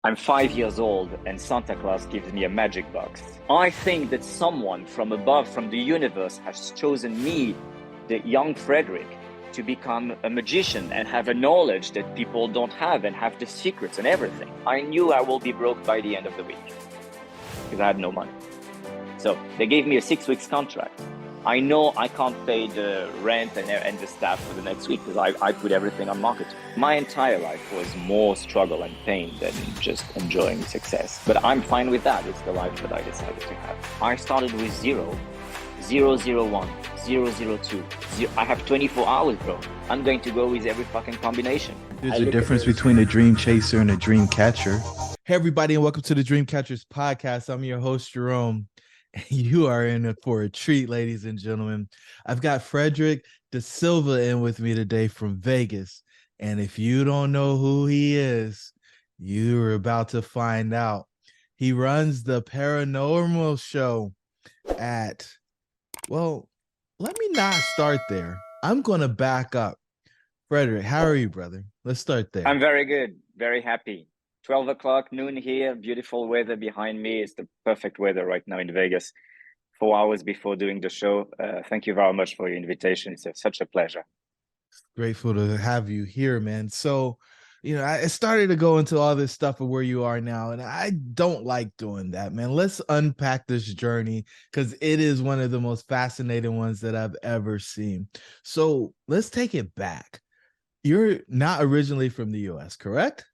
I'm 5 years old and Santa Claus gives me a magic box. I think that someone from above, from the universe, has chosen me, the young Frederic, to become a magician and have a knowledge that people don't have and have the secrets and everything. I knew I will be broke by the end of the week because I had no money. So they gave me a 6 weeks contract. I know I can't pay the rent and the staff for the next week because I put everything on marketing. My entire life was more struggle and pain than just enjoying success. But I'm fine with that. It's the life that I decided to have. I started with 001, 002. I have 24 hours, bro. I'm going to go with every fucking combination. There's a difference between a dream chaser and a dream catcher. Hey, everybody, and welcome to the Dream Catchers podcast. I'm your host, Jerome. You are in for a treat, ladies and gentlemen. I've got Frederic de Silva in with me today from Vegas. And if you don't know who he is, you're about to find out. He runs the paranormal show at, well, let me not start there. I'm going to back up. Frederic, how are you, brother? Let's start there. I'm very good, very happy. 12 o'clock, noon here, beautiful weather behind me. It's the perfect weather right now in Vegas. 4 hours before doing the show. Thank you very much for your invitation. It's such a pleasure. Grateful to have you here, man. So, I started to go into all this stuff of where you are now, and I don't like doing that, man. Let's unpack this journey because it is one of the most fascinating ones that I've ever seen. So let's take it back. You're not originally from the US, correct?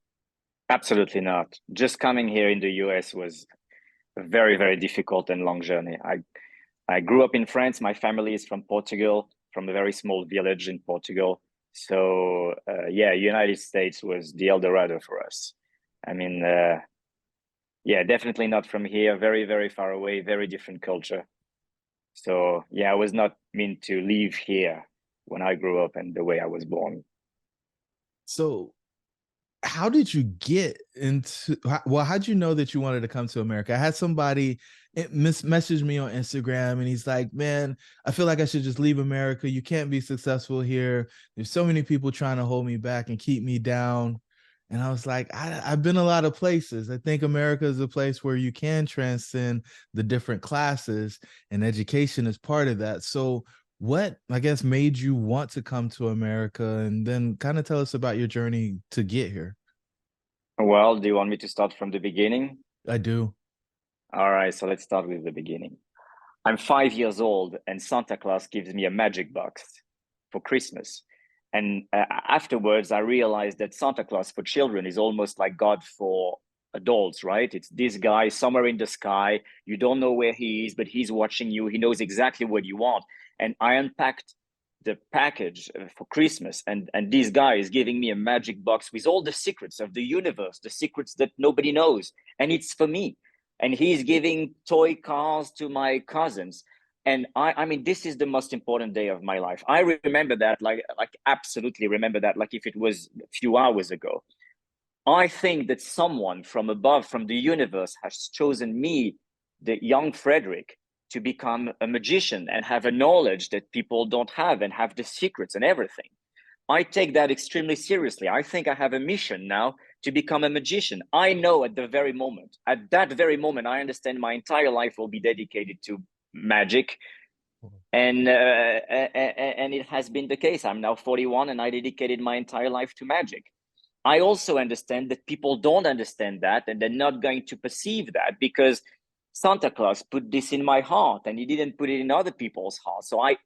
Absolutely not. Just coming here in the US was a very, very difficult and long journey. I grew up in France. My family is from Portugal, from a very small village in Portugal. So, yeah, United States was the El Dorado for us. I mean, yeah, definitely not from here. Very, very far away, very different culture. So, yeah, I was not meant to live here when I grew up and the way I was born. So how did you get into, well, how'd you know that you wanted to come to America? I had somebody message me on Instagram, and he's like, man, I feel like I should just leave America. You can't be successful here. There's so many people trying to hold me back and keep me down. And I was like, I've been a lot of places. I think America is a place where you can transcend the different classes, and education is part of that. So what, I guess, made you want to come to America, and then kind of tell us about your journey to get here? Well, do you want me to start from the beginning? I do. All right, so let's start with the beginning. I'm 5 years old and Santa Claus gives me a magic box for Christmas. And afterwards, I realized that Santa Claus for children is almost like God for adults, right? It's this guy somewhere in the sky. You don't know where he is, but he's watching you. He knows exactly what you want. And I unpacked the package for Christmas, and this guy is giving me a magic box with all the secrets of the universe, the secrets that nobody knows. And it's for me. And he's giving toy cars to my cousins. And I mean, this is the most important day of my life. I remember that, like absolutely remember that, like if it was a few hours ago. I think that someone from above, from the universe, has chosen me, the young Frederic, to become a magician and have a knowledge that people don't have and have the secrets and everything. I take that extremely seriously. I think I have a mission now to become a magician. I know at that very moment, I understand my entire life will be dedicated to magic. And it has been the case. I'm now 41 and I dedicated my entire life to magic. I also understand that people don't understand that and they're not going to perceive that because Santa Claus put this in my heart and he didn't put it in other people's hearts. So I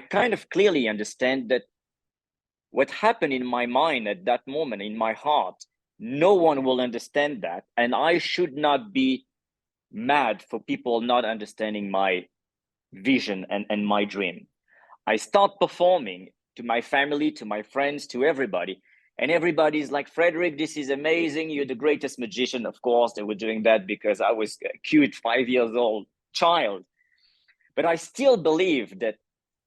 kind of clearly understand that what happened in my mind at that moment, in my heart, no one will understand that. And I should not be mad for people not understanding my vision and my dream. I start performing to my family, to my friends, to everybody. And everybody's like, Frederic, this is amazing. You're the greatest magician. Of course, they were doing that because I was a cute 5 years old child. But I still believe that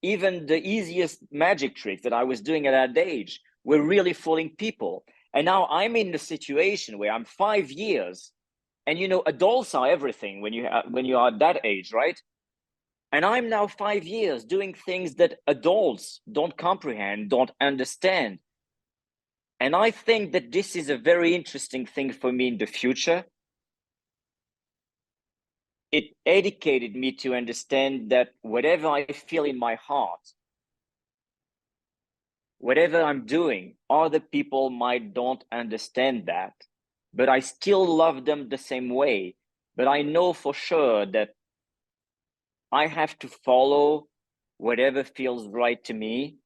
even the easiest magic tricks that I was doing at that age were really fooling people. And now I'm in the situation where I'm 5 years, and adults are everything when you are at that age, right? And I'm now 5 years doing things that adults don't comprehend, don't understand. And I think that this is a very interesting thing for me in the future. It educated me to understand that whatever I feel in my heart, whatever I'm doing, other people might don't understand that, but I still love them the same way. But I know for sure that I have to follow whatever feels right to me,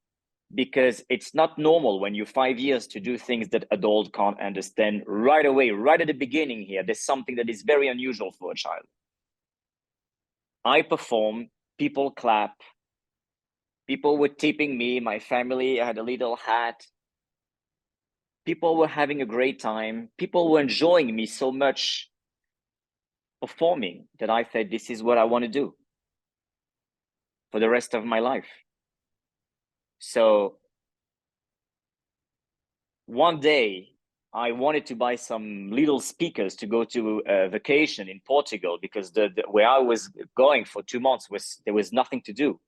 because it's not normal when you're 5 years to do things that adult can't understand right away, right at the beginning here. There's something that is very unusual for a child. I perform, people clap, people were tipping me, my family, I had a little hat. People were having a great time. People were enjoying me so much performing that I thought this is what I want to do for the rest of my life. So one day I wanted to buy some little speakers to go to a vacation in Portugal, because the where I was going for 2 months there was nothing to do.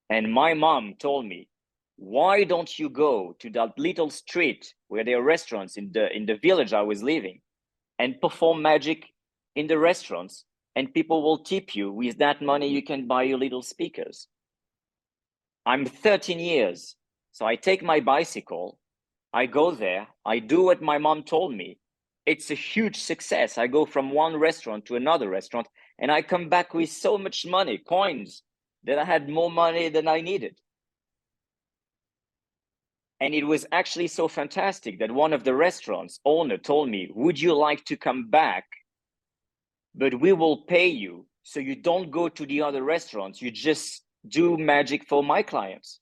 And my mom told me, why don't you go to that little street where there are restaurants in the village I was living, and perform magic in the restaurants, and people will tip you. With that money, you can buy your little speakers. I'm 13 years. So I take my bicycle, I go there, I do what my mom told me. It's a huge success. I go from one restaurant to another restaurant, and I come back with so much money, coins, that I had more money than I needed. And it was actually so fantastic that one of the restaurants owner told me, would you like to come back? But we will pay you, so you don't go to the other restaurants. You just do magic for my clients.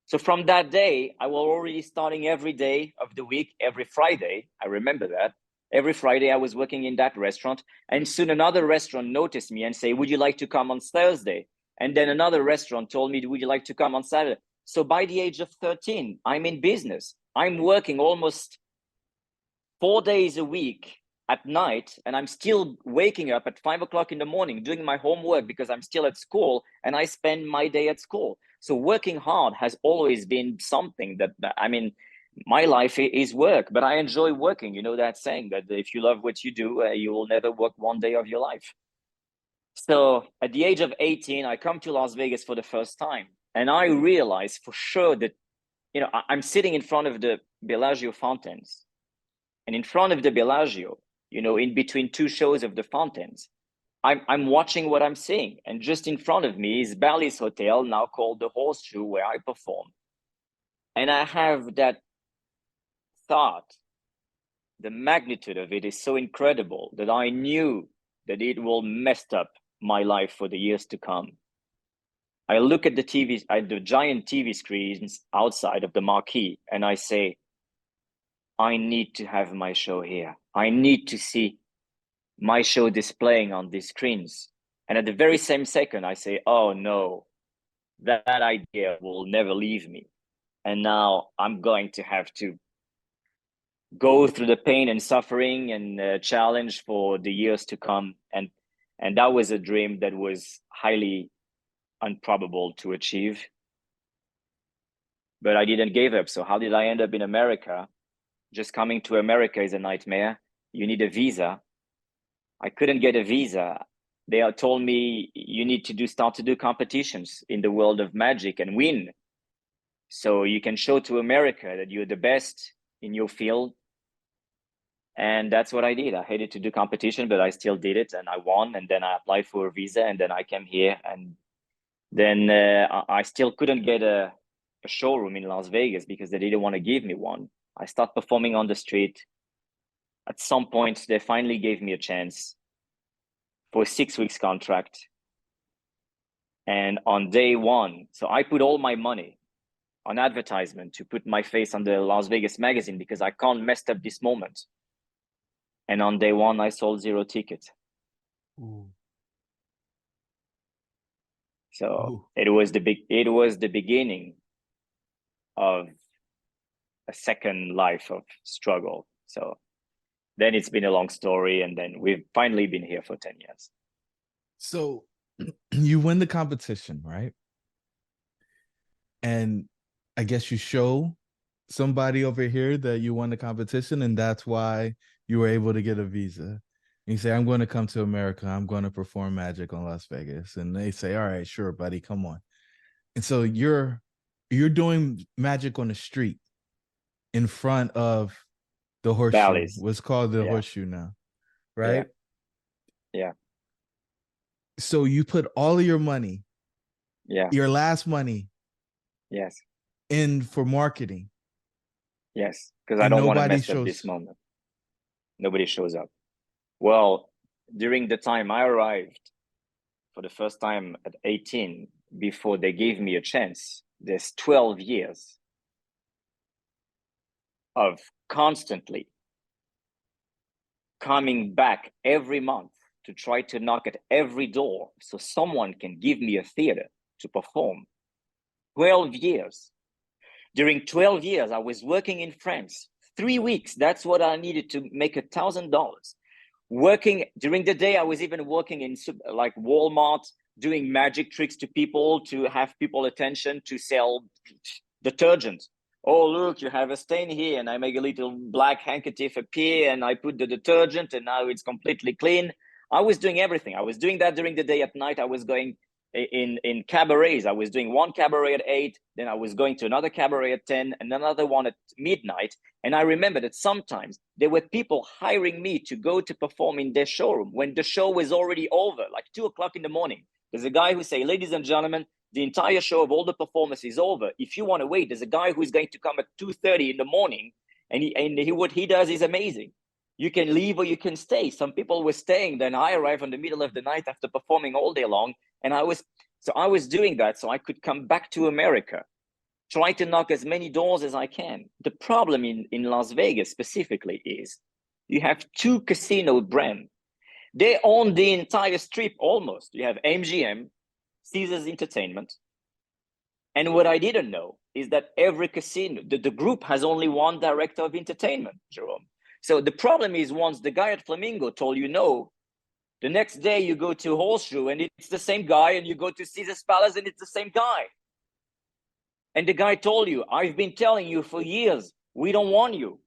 So from that day, I was already starting every day of the week, every Friday. I remember that. Every Friday I was working in that restaurant, and soon another restaurant noticed me and say, would you like to come on Thursday? And then another restaurant told me, would you like to come on Saturday? So by the age of 13, I'm in business. I'm working almost 4 days a week at night, and I'm still waking up at 5 o'clock in the morning doing my homework because I'm still at school, and I spend my day at school. So working hard has always been something that, I mean, my life is work, but I enjoy working. You know that saying that if you love what you do, you will never work one day of your life. So at the age of 18, I come to Las Vegas for the first time, and I realized for sure that, you know, I'm sitting in front of the Bellagio fountains, and in front of the Bellagio, you know, in between two shows of the fountains, I'm watching what I'm seeing. And just in front of me is Bally's Hotel, now called the Horseshoe, where I perform. And I have that thought, the magnitude of it is so incredible that I knew that it will mess up my life for the years to come. I look at the TV, at the giant TV screens outside of the marquee, and I say, I need to have my show here. I need to see my show displaying on these screens. And at the very same second, I say, oh no, that idea will never leave me. And now I'm going to have to go through the pain and suffering and challenge for the years to come. And that was a dream that was highly improbable to achieve. But I didn't give up. So how did I end up in America? Just coming to America is a nightmare. You need a visa. I couldn't get a visa. They told me you need to start to do competitions in the world of magic and win, so you can show to America that you're the best in your field. And that's what I did. I hated to do competition, but I still did it, and I won. And then I applied for a visa, and then I came here. And then I still couldn't get a showroom in Las Vegas because they didn't want to give me one. I started performing on the street. At some point, they finally gave me a chance for a 6 weeks contract. And on day one, so I put all my money on advertisement to put my face on the Las Vegas magazine because I can't mess up this moment. And on day one, I sold 0 tickets. Ooh. So Ooh. it was the beginning of a second life of struggle. So then it's been a long story, and then we've finally been here for 10 years. So you win the competition, right? And I guess you show somebody over here that you won the competition and that's why you were able to get a visa. And you say, I'm going to come to America. I'm going to perform magic on Las Vegas. And they say, all right, sure, buddy, come on. And so you're doing magic on the street in front of the horseshoe. Valleys. What's called the Yeah. horseshoe now, Yeah. right? Yeah. So you put all of your money, Yeah. your last money, Yes. in for marketing, Yes. Because I and don't want to nobody mess up this shows. moment. Nobody shows up. Well, during the time I arrived for the first time at 18, before they gave me a chance, there's 12 years of constantly coming back every month to try to knock at every door so someone can give me a theater to perform. 12 years. During 12 years, I was working in France. 3 weeks, that's what I needed to make $1,000. Working during the day, I was even working in like Walmart, doing magic tricks to people to have people attention, to sell detergent. Oh, look, you have a stain here, and I make a little black handkerchief appear, and I put the detergent, and now it's completely clean. I was doing everything. I was doing that during the day. At night, I was going in cabarets. I was doing one cabaret at 8, then I was going to another cabaret at 10, and another one at midnight. And I remember that sometimes there were people hiring me to go to perform in their showroom when the show was already over, like 2 o'clock in the morning. There's a guy who say, ladies and gentlemen, the entire show of all the performance is over. If you want to wait, there's a guy who's going to come at 2:30 in the morning, and what he does is amazing. You can leave or you can stay. Some people were staying. Then I arrived in the middle of the night after performing all day long, and I was doing that so I could come back to America, try to knock as many doors as I can. The problem in Las Vegas specifically is you have 2 casino brands. They own the entire strip almost. You have MGM, Caesars Entertainment. And what I didn't know is that every casino, the group has only one director of entertainment, Jerome. So the problem is, once the guy at Flamingo told you no, the next day you go to Horseshoe and it's the same guy, and you go to Caesar's Palace and it's the same guy. And the guy told you, I've been telling you for years, we don't want you.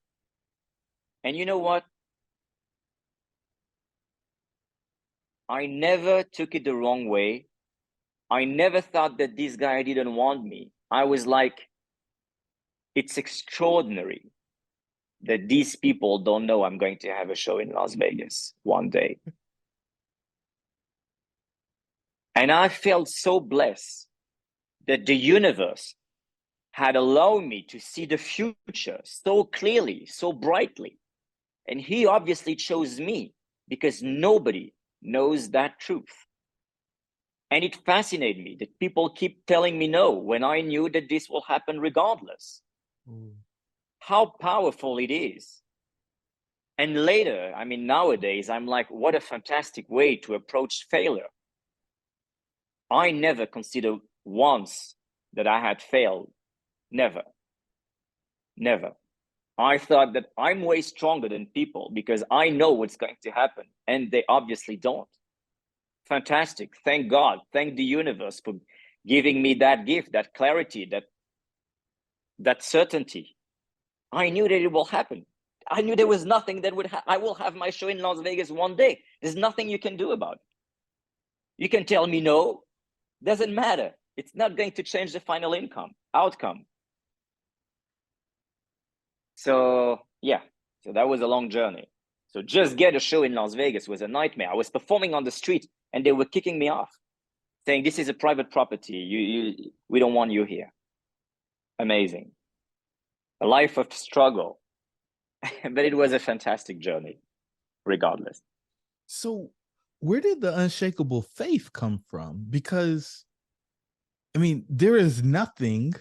And you know what? I never took it the wrong way. I never thought that this guy didn't want me. I was like, it's extraordinary that these people don't know I'm going to have a show in Las Vegas one day. And I felt so blessed that the universe had allowed me to see the future so clearly, so brightly. And he obviously chose me because nobody knows that truth. And it fascinated me that people keep telling me no when I knew that this will happen regardless. How powerful it is. And later, I mean, nowadays, I'm like, what a fantastic way to approach failure. I never considered once that I had failed. Never. Never. I thought that I'm way stronger than people because I know what's going to happen, and they obviously don't. Fantastic. Thank God. Thank the universe for giving me that gift, that clarity, that certainty. I knew that it will happen. I knew there was nothing that would I will have my show in Las Vegas one day. There's nothing you can do about it. You can tell me no. Doesn't matter. It's not going to change the final outcome. So yeah, so that was a long journey. So just get a show in Las Vegas was a nightmare. I was performing on the street and they were kicking me off, saying, this is a private property. We don't want you here. Amazing. A life of struggle. But it was a fantastic journey, regardless. So where did the unshakable faith come from? Because, I mean, there is nothing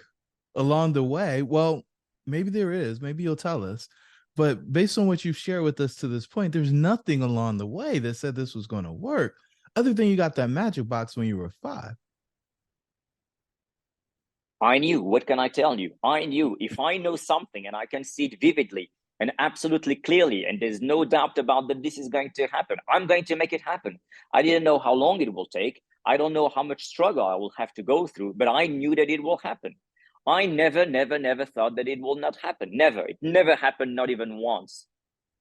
along the way. Well, maybe there is. Maybe you'll tell us. But based on what you've shared with us to this point, there's nothing along the way that said this was going to work, other than you got that magic box when you were 5. I knew. What can I tell you? I knew if I know something and I can see it vividly and absolutely clearly, and there's no doubt about that this is going to happen, I'm going to make it happen. I didn't know how long it will take. I don't know how much struggle I will have to go through, but I knew that it will happen. I never thought that it will not happen. Never. It never happened, not even once.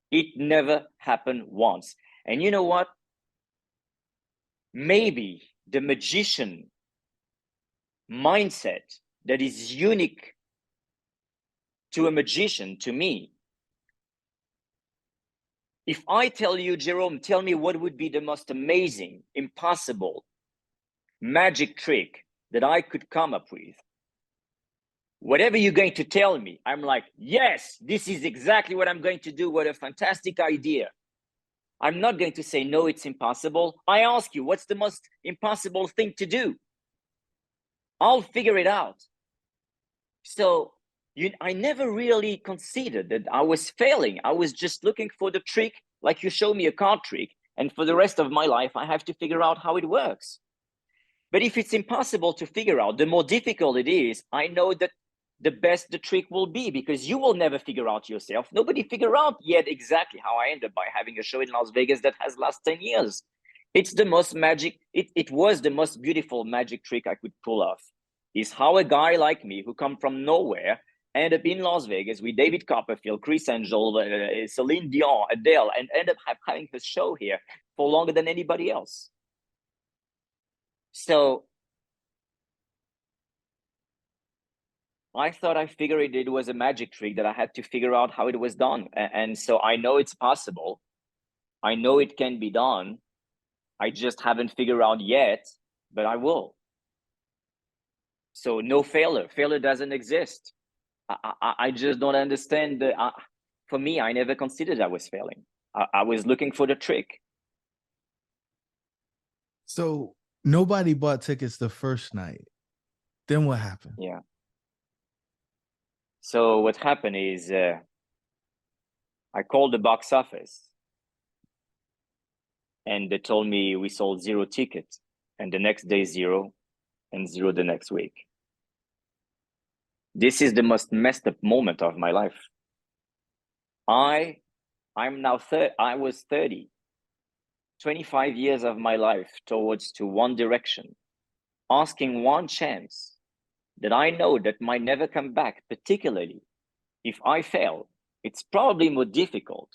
It never happened once. And you know what? Maybe the magician mindset that is unique to a magician, to me. If I tell you, Jerome, tell me what would be the most amazing, impossible magic trick that I could come up with, whatever you're going to tell me, I'm like, yes, this is exactly what I'm going to do. What a fantastic idea. I'm not going to say, no, it's impossible. I ask you, what's the most impossible thing to do? I'll figure it out. So I never really considered that I was failing. I was just looking for the trick, like you show me a card trick. And for the rest of my life, I have to figure out how it works. But if it's impossible to figure out, the more difficult it is, I know that the best the trick will be, because you will never figure out yourself. Nobody figured out yet exactly how I ended by having a show in Las Vegas that has lasted 10 years. It's the most magic. It was the most beautiful magic trick I could pull off. Is how a guy like me, who come from nowhere, ended up in Las Vegas with David Copperfield, Chris Angel, Celine Dion, Adele, and ended up having his show here for longer than anybody else. So I thought I figured it was a magic trick that I had to figure out how it was done. And so I know it's possible. I know it can be done. I just haven't figured out yet, but I will. So no failure. Failure doesn't exist. I just don't understand. For me, I never considered I was failing. I was looking for the trick. So nobody bought tickets the first night. Then what happened? Yeah. So what happened is I called the box office and they told me we sold 0 tickets, and the next day 0, and 0 the next week. This is the most messed up moment of my life. I'm now I was 30, 25 years of my life towards to one direction, asking one chance that I know that might never come back, particularly if I fail. It's probably more difficult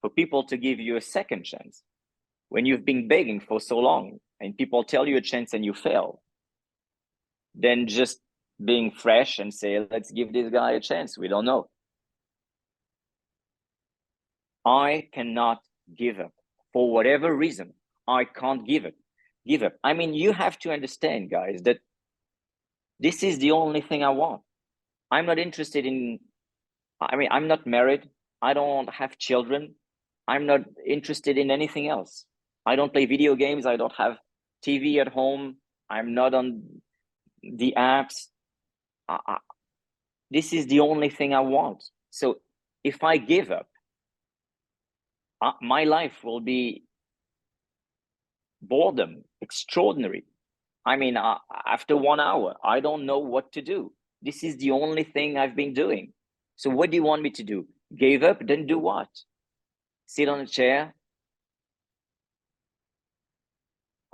for people to give you a second chance when you've been begging for so long and people tell you a chance and you fail, than just being fresh and say, let's give this guy a chance. We don't know. I cannot give up. For whatever reason, I can't give up. I mean, you have to understand, guys, that this is the only thing I want. I'm not interested in, I'm not married. I don't have children. I'm not interested in anything else. I don't play video games. I don't have TV at home. I'm not on the apps. This is the only thing I want. So if I give up, my life will be boredom, extraordinary. I mean, after 1 hour, I don't know what to do. This is the only thing I've been doing. So what do you want me to do? Give up? Then do what? Sit on a chair?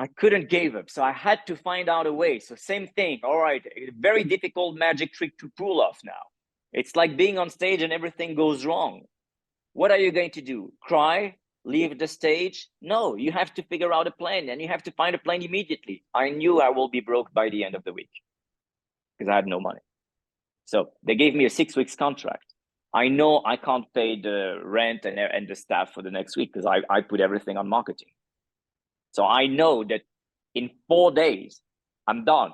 I couldn't give up. So I had to find out a way. So same thing. All right, a very difficult magic trick to pull off now. It's like being on stage and everything goes wrong. What are you going to do? Cry? Leave the stage? No, you have to figure out a plan, and you have to find a plan immediately. I knew I will be broke by the end of the week because I had no money. So they gave me a 6 weeks contract. I know I can't pay the rent and the staff for the next week because I put everything on marketing. So I know that in 4 days, I'm done.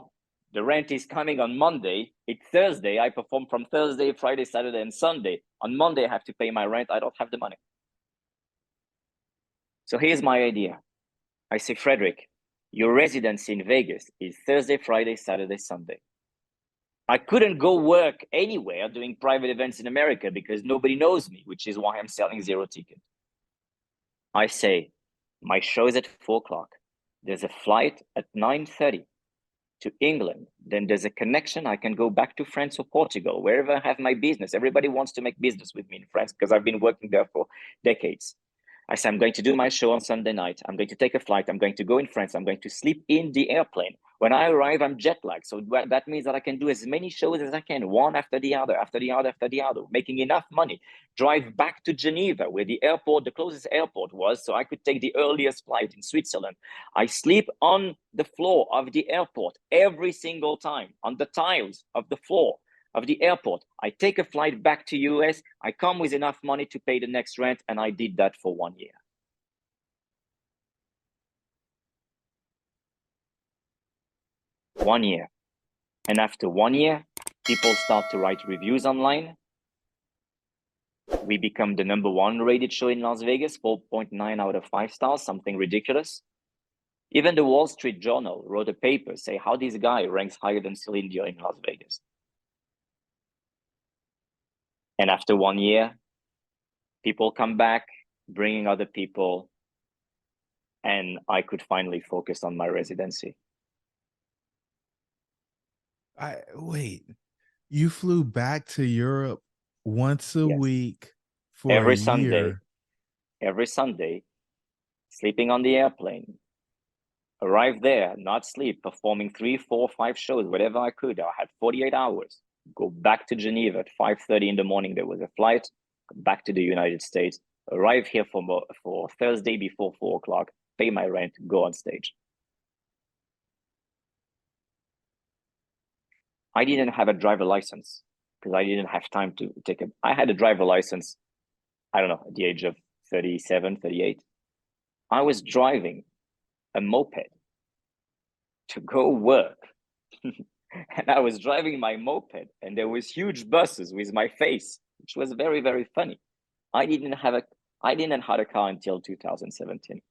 The rent is coming on Monday. It's Thursday. I perform from Thursday, Friday, Saturday, and Sunday. On Monday, I have to pay my rent. I don't have the money. So here's my idea. I say, Frederic, your residency in Vegas is Thursday, Friday, Saturday, Sunday. I couldn't go work anywhere doing private events in America because nobody knows me, which is why I'm selling 0 tickets. I say, my show is at 4 o'clock. There's a flight at 9:30 to England. Then there's a connection. I can go back to France or Portugal, wherever I have my business. Everybody wants to make business with me in France because I've been working there for decades. I say, I'm going to do my show on Sunday night. I'm going to take a flight. I'm going to go in France. I'm going to sleep in the airplane. When I arrive, I'm jet lagged. So that means that I can do as many shows as I can, one after the other, after the other, after the other, making enough money. Drive back to Geneva, where the airport, the closest airport was, so I could take the earliest flight in Switzerland. I sleep on the floor of the airport every single time, on the tiles of the floor of the airport. I take a flight back to US. I come with enough money to pay the next rent, and I did that for 1 year. 1 year. And after 1 year, people start to write reviews online. We become the #1 rated show in Las Vegas, 4.9 out of 5 stars, something ridiculous. Even the Wall Street Journal wrote a paper say how this guy ranks higher than Celine Dion in Las Vegas. And after 1 year, people come back, bringing other people, and I could finally focus on my residency. Wait, you flew back to Europe once a Yes. week for Every a Sunday, year. every Sunday, sleeping on the airplane, arrive there, not sleep, performing 3, 4, 5 shows, whatever I could. I had 48 hours. Go back to Geneva at 5:30 in the morning. There was a flight back to the United States. Arrive here for Thursday before 4 o'clock. Pay my rent. Go on stage. I didn't have a driver license because I didn't have time to take it. I had a driver license, I don't know, at the age of 37, 38. I was driving a moped to go work. And I was driving my moped, and there was huge buses with my face, which was very, very funny. I didn't have a car until 2017.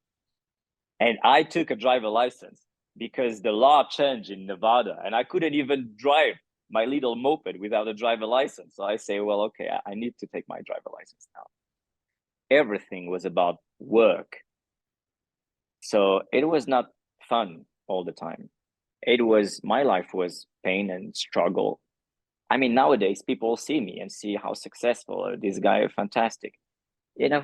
And I took a driver license because the law changed in Nevada, and I couldn't even drive my little moped without a driver license. So I say, well, okay, I need to take my driver license now. Everything was about work. So it was not fun all the time. My life was pain and struggle. I mean, nowadays people see me and see how successful this guy is, fantastic. You know,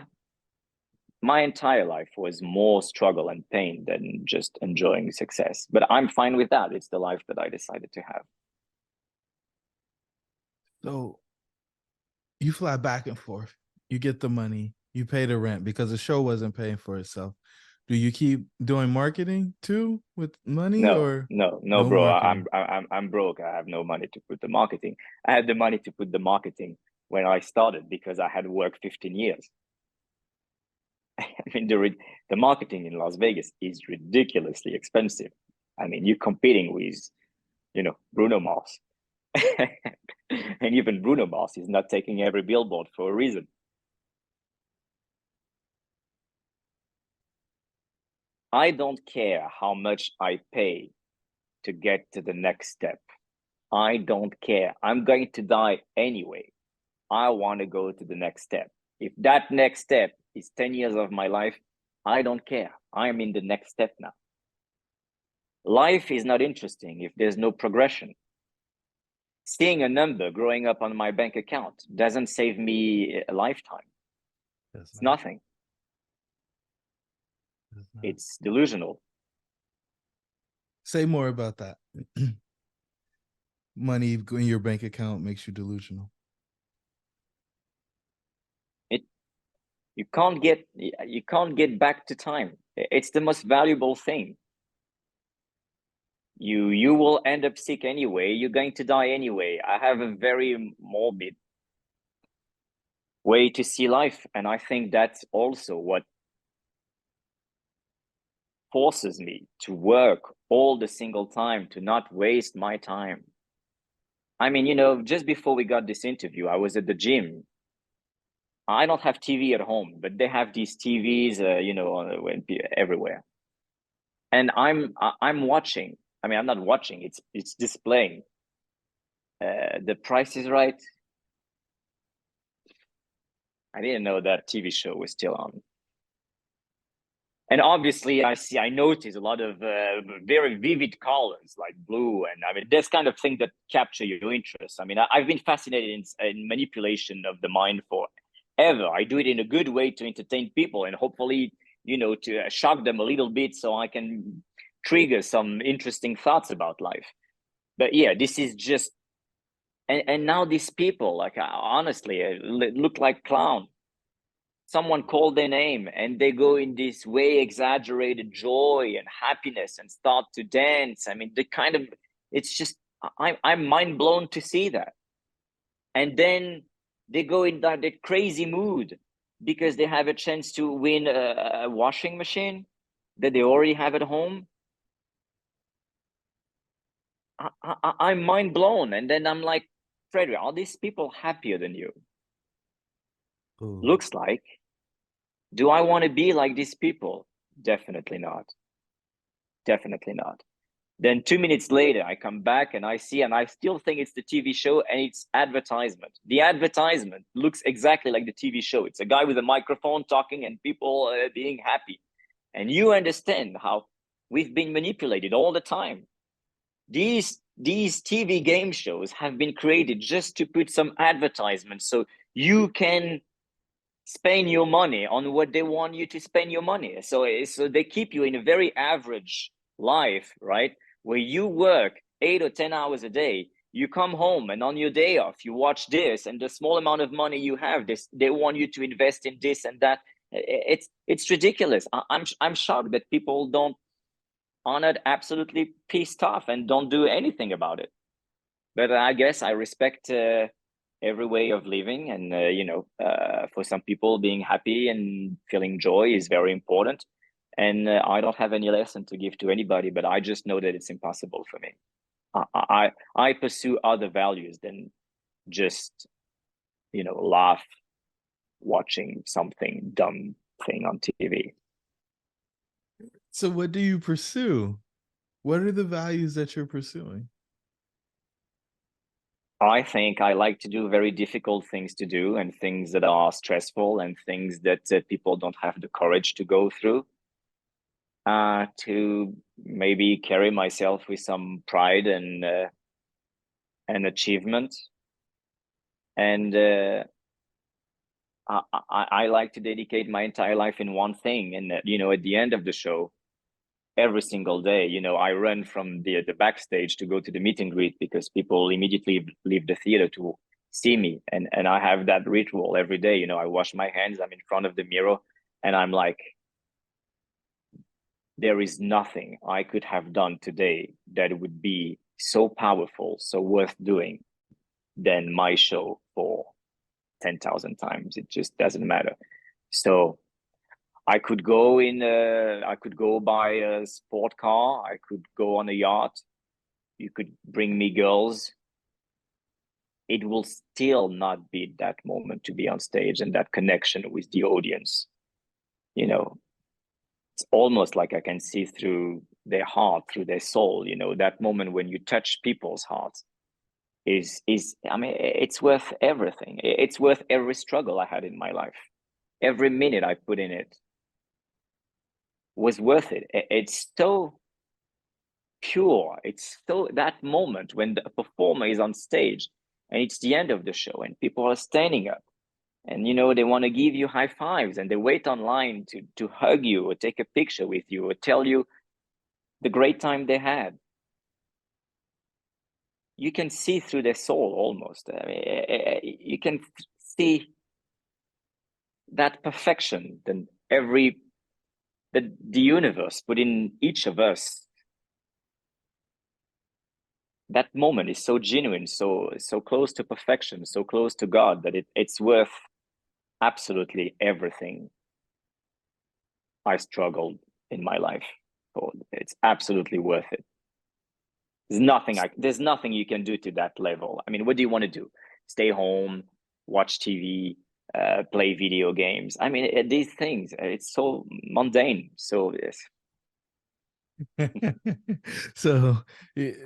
my entire life was more struggle and pain than just enjoying success. But I'm fine with that. It's the life that I decided to have. So you fly back and forth, you get the money, you pay the rent because the show wasn't paying for itself. Do you keep doing marketing too with money or no, bro? I'm broke. I have no money to put the marketing. I had the money to put the marketing when I started because I had worked 15 years. I mean, the marketing in Las Vegas is ridiculously expensive. I mean, you're competing with, Bruno Mars. And even Bruno Mars is not taking every billboard for a reason. I don't care how much I pay to get to the next step. I don't care. I'm going to die anyway. I want to go to the next step. If that next step is 10 years of my life, I don't care. I'm in the next step now. Life is not interesting if there's no progression. Seeing a number growing up on my bank account doesn't save me a lifetime. It's nothing. It's delusional. Say more about that. Money in your bank account makes you delusional. You can't get back to time. It's the most valuable thing. You will end up sick anyway. You're going to die anyway. I have a very morbid way to see life, and I think that's also what forces me to work all the single time, to not waste my time. I mean, just before we got this interview, I was at the gym. I don't have TV at home, but they have these TVs, everywhere. And I'm watching. I mean, I'm not watching. It's displaying. The Price is Right. I didn't know that TV show was still on. And obviously, I notice a lot of very vivid colors like blue, and I mean, this kind of thing that capture your interest. I mean, I've been fascinated in manipulation of the mind forever. I do it in a good way to entertain people and hopefully, to shock them a little bit so I can trigger some interesting thoughts about life. But yeah, this is just, and now these people, like, honestly, look like clown. Someone called their name and they go in this way exaggerated joy and happiness and start to dance. I mean, the kind of, it's just, I'm mind blown to see that. And then they go in that crazy mood because they have a chance to win a washing machine that they already have at home. I'm mind blown. And then I'm like, Frederic, are these people happier than you? Ooh. Looks like. Do I want to be like these people? Definitely not. Definitely not. Then 2 minutes later, I come back and I see, and I still think it's the TV show and it's advertisement. The advertisement looks exactly like the TV show. It's a guy with a microphone talking and people being happy. And you understand how we've been manipulated all the time. These TV game shows have been created just to put some advertisements so you can spend your money on what they want you to spend your money. So they keep you in a very average life, right? Where you work 8 or 10 hours a day, you come home and on your day off, you watch this, and the small amount of money you have, they want you to invest in this and that. It's ridiculous. I'm shocked that people are not absolutely pissed off and don't do anything about it. But I guess I respect every way of living, and for some people, being happy and feeling joy is very important. And I don't have any lesson to give to anybody, but I just know that it's impossible for me. I pursue other values than just laugh watching something dumb thing on TV. So what do you pursue? What are the values that you're pursuing? I think I like to do very difficult things to do, and things that are stressful, and things that people don't have the courage to go through. To maybe carry myself with some pride and achievement. And I like to dedicate my entire life in one thing. And at the end of the show, every single day, I run from the backstage to go to the meet and greet, because people immediately leave the theater to see me. And I have that ritual every day. I wash my hands, I'm in front of the mirror, and I'm like, there is nothing I could have done today that would be so powerful, so worth doing, than my show for 10,000 times. It just doesn't matter. So I could go buy a sport car. I could go on a yacht. You could bring me girls. It will still not be that moment to be on stage and that connection with the audience. It's almost like I can see through their heart, through their soul. That moment when you touch people's hearts is I mean, it's worth everything. It's worth every struggle I had in my life. Every minute I put in it was worth it. It's so pure. It's so, that moment when the performer is on stage and it's the end of the show and people are standing up and they want to give you high fives, and they wait online to hug you or take a picture with you or tell you the great time they had. You can see through their soul almost. I mean, you can see that perfection that the universe put in each of us. That moment is so genuine, so close to perfection, so close to God, that it's worth absolutely everything I struggled in my life for. It's absolutely worth it. There's nothing you can do to that level. I mean, what do you want to do? Stay home, watch TV, play video games? I mean, these things, it's so mundane. So yes. So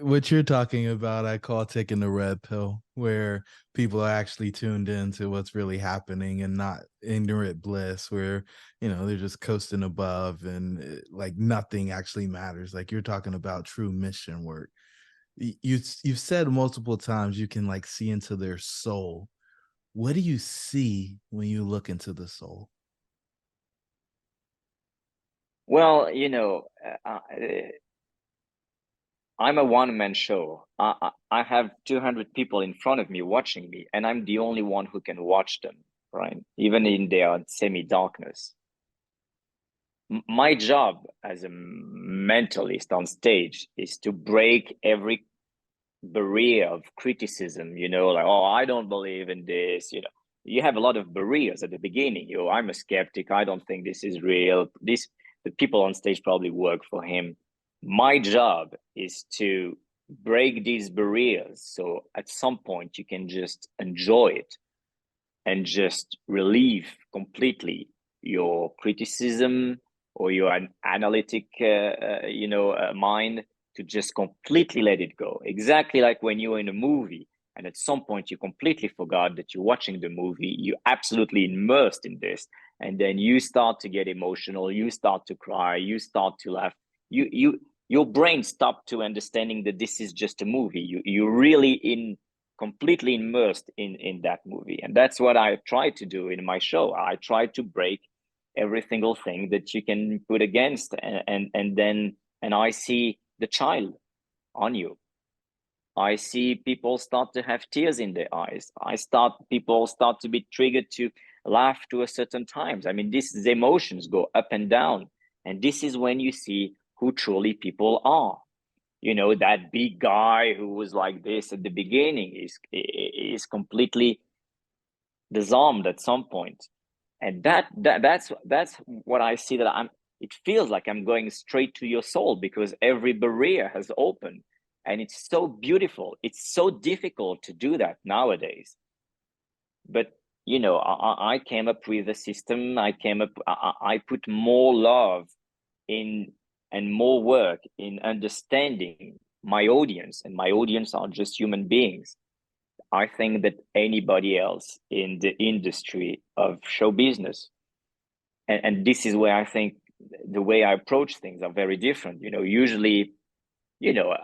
what you're talking about, I call taking the red pill, where people are actually tuned into what's really happening and not ignorant bliss, where they're just coasting above and like nothing actually matters. Like you're talking about true mission work. You've said multiple times you can like see into their soul. What do you see when you look into the soul? Well, I'm a one-man show. I have 200 people in front of me watching me, and I'm the only one who can watch them, right? Even in their semi-darkness. My job as a mentalist on stage is to break every barrier of criticism, like, oh, I don't believe in this. You have a lot of barriers at the beginning. I'm a skeptic. I don't think this is real. The people on stage probably work for him. My job is to break these barriers. So at some point you can just enjoy it and just relieve completely your criticism or your analytic, mind, to just completely let it go. Exactly like when you're in a movie and at some point you completely forgot that you're watching the movie, you're absolutely immersed in this, and then you start to get emotional, you start to cry, you start to laugh. Your brain stopped to understanding that this is just a movie. You're really completely immersed in that movie, and that's what I try to do in my show. I try to break every single thing that you can put against, and I see the child on you. I see people start to have tears in their eyes. People start to be triggered to laugh to a certain times. I mean, these emotions go up and down, and this is when you see who truly people are. That big guy who was like this at the beginning is completely disarmed at some point. And that's what I see, that it feels like I'm going straight to your soul, because every barrier has opened, and it's so beautiful. It's so difficult to do that nowadays. But I came up with a system. I put more love in and more work in understanding my audience, and my audience are just human beings. I think that anybody else in the industry of show business, and this is where I think the way I approach things are very different. Usually, you know,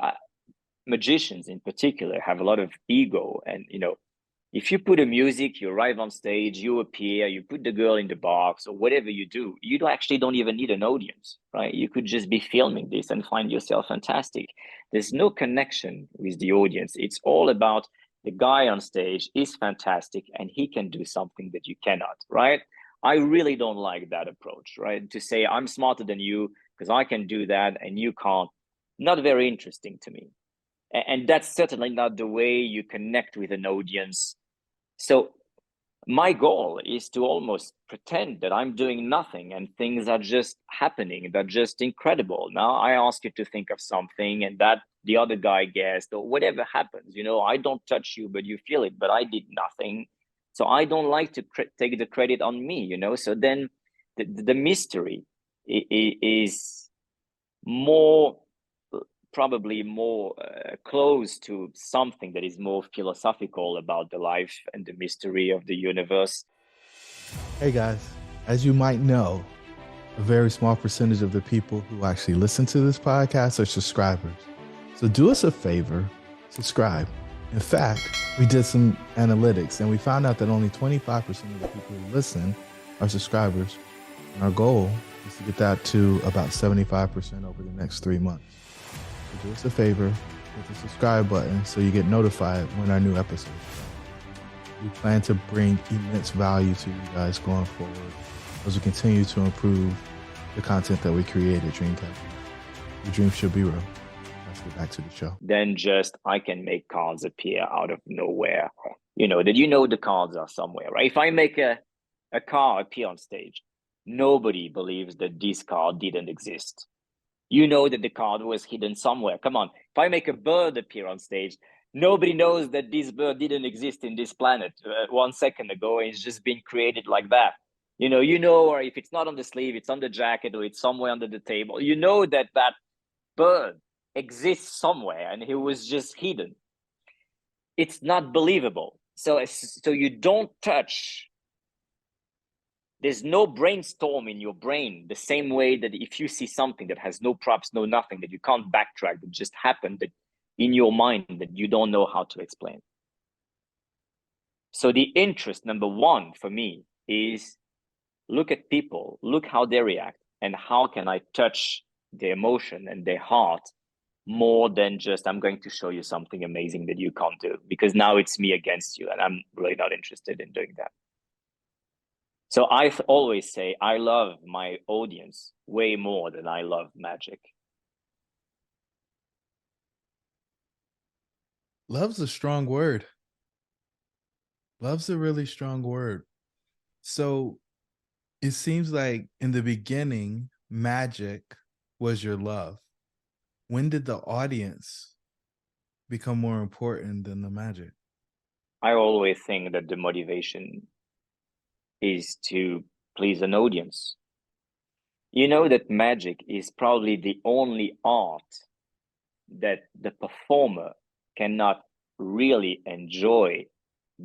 magicians in particular have a lot of ego, and if you put a music, you arrive on stage, you appear, you put the girl in the box, or whatever you do, you don't even need an audience, right? You could just be filming this and find yourself fantastic. There's no connection with the audience. It's all about the guy on stage is fantastic and he can do something that you cannot, right? I really don't like that approach, right? To say I'm smarter than you because I can do that and you can't. Not very interesting to me. And that's certainly not the way you connect with an audience. So my goal is to almost pretend that I'm doing nothing and things are just happening. They're just incredible. Now I ask you to think of something and that the other guy guessed, or whatever happens. I don't touch you, but you feel it, but I did nothing. So I don't like to take the credit on me, So then the mystery is more, probably more close to something that is more philosophical about the life and the mystery of the universe. Hey guys, as you might know, a very small percentage of the people who actually listen to this podcast are subscribers. So do us a favor, subscribe. In fact, we did some analytics and we found out that only 25% of the people who listen are subscribers. And our goal is to get that to about 75% over the next 3 months. So do us a favor, hit the subscribe button so you get notified when our new episodes come. We plan to bring immense value to you guys going forward as we continue to improve the content that we create at Dreamcatcher. Your dreams should be real. Let's get back to the show. Then just I can make cards appear out of nowhere. That the cards are somewhere, right? If I make a card appear on stage, nobody believes that this card didn't exist. That the card was hidden somewhere. Come on. If I make a bird appear on stage, nobody knows that this bird didn't exist in this planet 1 second ago. And it's just been created like that. Or if it's not on the sleeve, it's on the jacket, or it's somewhere under the table. That bird exists somewhere and it was just hidden. It's not believable. So you don't touch. There's no brainstorm in your brain, the same way that if you see something that has no props, no nothing, that you can't backtrack, that just happened, that in your mind that you don't know how to explain. So the interest, number one for me, is look at people, look how they react, and how can I touch their emotion and their heart more than just I'm going to show you something amazing that you can't do, because now it's me against you, and I'm really not interested in doing that. So I always say I love my audience way more than I love magic. Love's a strong word. Love's a really strong word. So it seems like in the beginning, magic was your love. When did the audience become more important than the magic? I always think that the motivation is to please an audience. You know that magic is probably the only art that the performer cannot really enjoy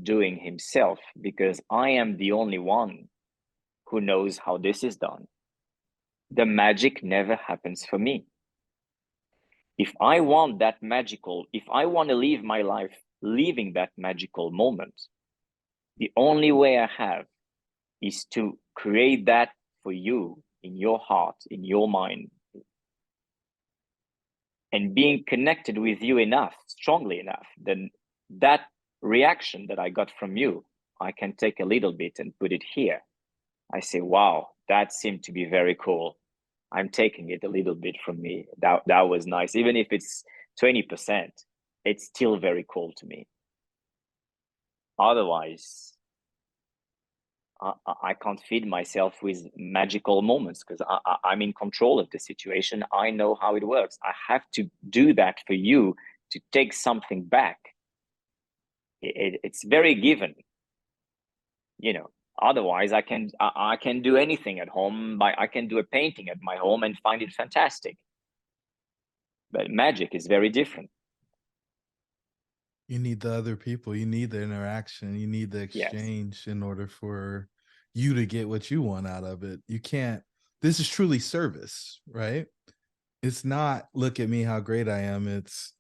doing himself, because I am the only one who knows how this is done. The magic never happens for me. If I want that magical, if I want to live my life living that magical moment, the only way I have is to create that for you in your heart, in your mind, and being connected with you enough, strongly enough, then that reaction that I got from you, I can take a little bit and put it here. I say, wow, that seemed to be very cool. I'm taking it a little bit from me. That was nice. Even if it's 20%, it's still very cool to me. Otherwise, I can't feed myself with magical moments, because I'm in control of the situation. I know how it works. I have to do that for you to take something back. It's very given, you know. Otherwise, I can do anything at home. I can do a painting at my home and find it fantastic. But magic is very different. You need the other people, you need the interaction, you need the Yes. exchange in order for you to get what you want out of it. You can't, this is truly service, right? It's not look at me how great I am. It's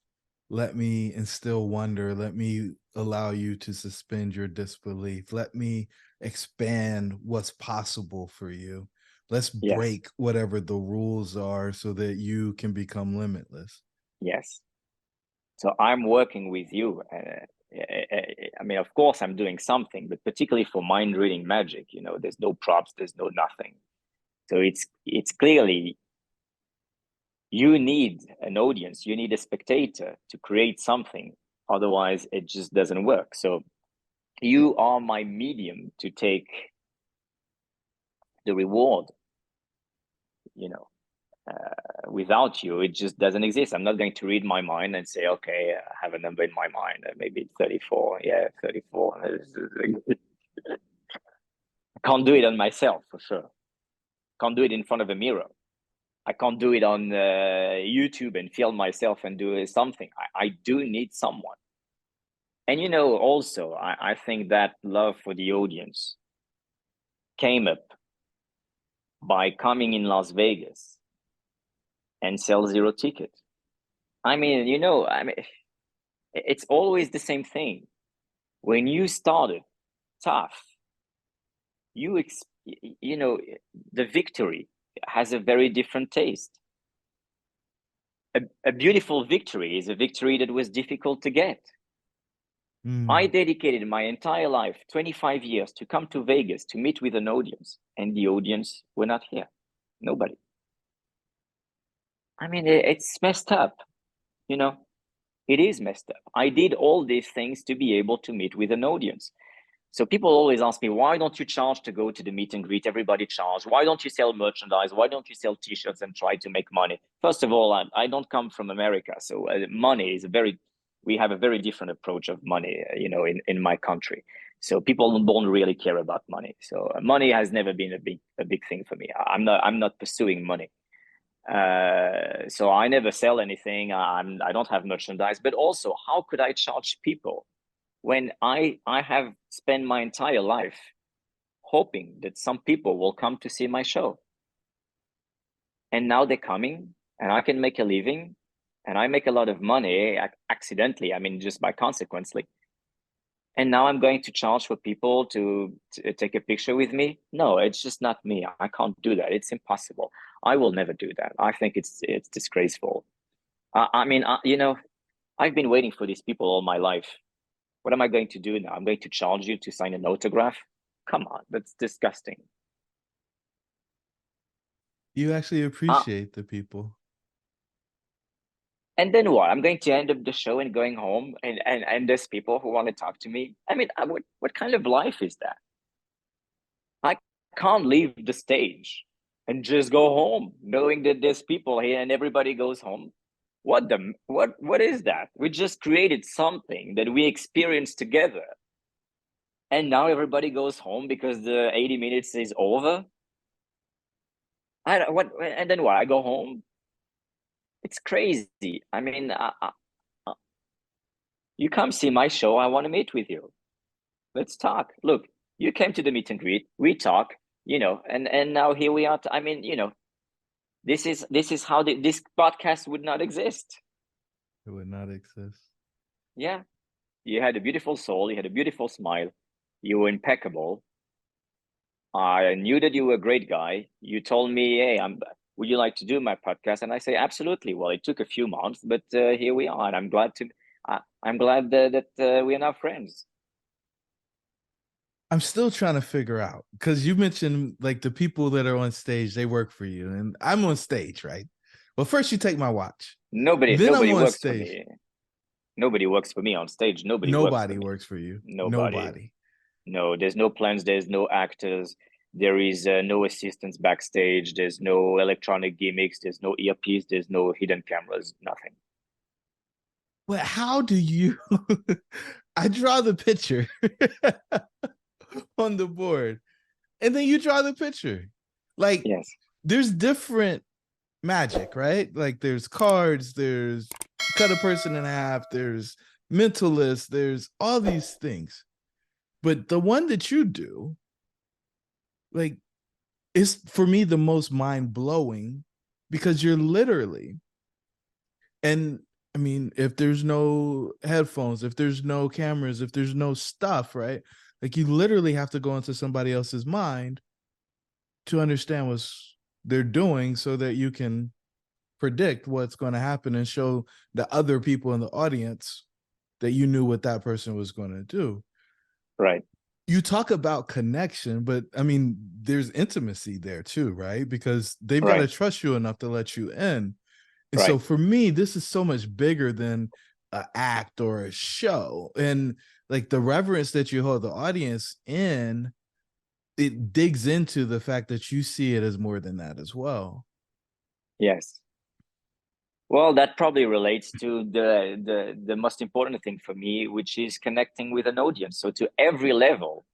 let me instill wonder. Let me allow you to suspend your disbelief. Let me expand what's possible for you. Let's Yes. break whatever the rules are so that you can become limitless. Yes. So I'm working with you. I mean, of course, I'm doing something, but particularly for mind reading magic, you know, there's no props, there's no nothing. So it's clearly you need an audience, you need a spectator to create something. Otherwise, it just doesn't work. So you are my medium to take the reward, you know. Without you, it just doesn't exist. I'm not going to read my mind and say, okay, I have a number in my mind, maybe it's 34. Yeah, 34. I can't do it on myself, for sure. Can't do it in front of a mirror. I can't do it on YouTube and film myself and do something. I do need someone. And, you know, also, I think that love for the audience came up by coming in Las Vegas and sell 0 tickets. I mean, you know, it's always the same thing. When you started tough, you know, the victory has a very different taste. A beautiful victory is a victory that was difficult to get. I dedicated my entire life, 25 years, to come to Vegas to meet with an audience, and the audience were not here. Nobody. I mean, it's messed up, you know. It is messed up. I did all these things to be able to meet with an audience. So people always ask me, why don't you charge to go to the meet and greet? Everybody charge. Why don't you sell merchandise? Why don't you sell t-shirts and try to make money? First of all, I don't come from America. So money is we have a very different approach of money, you know, in my country. So people don't really care about money. So money has never been a big thing for me. I'm not pursuing money. So I never sell anything. I don't have merchandise, but also how could I charge people when I have spent my entire life hoping that some people will come to see my show, and now they're coming and I can make a living and I make a lot of money accidentally, I mean, just by consequently. And now I'm going to charge for people to take a picture with me? No, it's just not me. I can't do that. It's impossible. I will never do that. I think it's disgraceful. I mean, you know, I've been waiting for these people all my life. What am I going to do now? I'm going to charge you to sign an autograph? Come on, that's disgusting. You actually Uh, appreciate the people. and then what? I'm going to end up the show and going home, and there's people who want to talk to me. I mean, what kind of life is that? I can't leave the stage and just go home knowing that there's people here and everybody goes home. What is that? We just created something that we experienced together. And now everybody goes home because the 80 minutes is over. I don't, what and then what? I go home. It's crazy. I mean, you come see my show. I want to meet with you. Let's talk. Look, you came to the meet and greet. We talk, you know, and now here we are. I mean, you know, this is how this podcast would not exist. It would not exist. Yeah, you had a beautiful soul. You had a beautiful smile. You were impeccable. I knew that you were a great guy. You told me, "Hey, would you like to do my podcast?" And I say, "Absolutely." Well, it took a few months, but here we are, and I'm glad to. I'm glad that we are now friends. I'm still trying to figure out because you mentioned like the people that are on stage, they work for you, and I'm on stage, right? Well, first you take my watch, then I'm Nobody on works for stage. me. Nobody works for me on stage. Nobody works for Nobody me. works for you. Nobody. Nobody. No, there's no plans. There's no actors. There is no assistants backstage. There's no electronic gimmicks. There's no earpiece. There's no hidden cameras. Nothing. But how do you? I draw the picture on the board, and then you draw the picture. Like Yes. there's different magic, right? Like there's cards, there's cut a person in half, there's mentalist, there's all these things. But the one that you do, like, is for me the most mind-blowing because you're literally, and I mean, if there's no headphones, if there's no cameras, if there's no stuff, right? Like you literally have to go into somebody else's mind to understand what they're doing so that you can predict what's going to happen and show the other people in the audience that you knew what that person was going to do. Right. You talk about connection, but I mean, there's intimacy there too, right? Because they've got to Right. trust you enough to let you in. And so Right. for me, this is so much bigger than an act or a show. And like the reverence that you hold the audience in, it digs into the fact that you see it as more than that as well. Yes. Well, that probably relates to the most important thing for me, which is connecting with an audience. So to every level,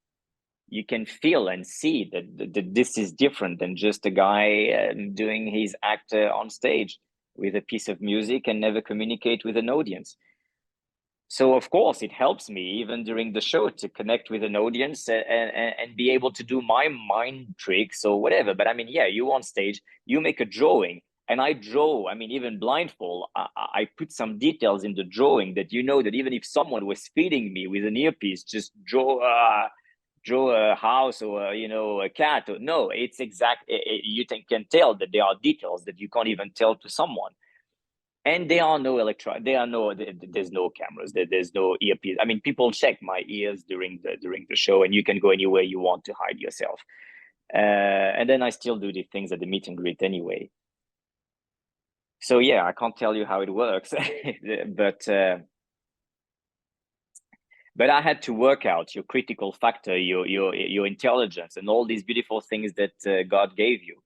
you can feel and see that this is different than just a guy doing his act on stage with a piece of music and never communicate with an audience. So of course it helps me even during the show to connect with an audience and be able to do my mind tricks or whatever. But I mean, yeah, you on stage, you make a drawing and I draw. I mean, even blindfold, I put some details in the drawing that you know that even if someone was feeding me with an earpiece, just draw a house or you know, a cat. Or, no, it's exact. You can tell that there are details that you can't even tell to someone. And there are no there's no cameras, there's no earpiece. I mean, people check my ears during the show, and you can go anywhere you want to hide yourself. And then I still do the things at the meet and greet anyway. So yeah, I can't tell you how it works, but I had to work out your critical factor, your intelligence, and all these beautiful things that God gave you.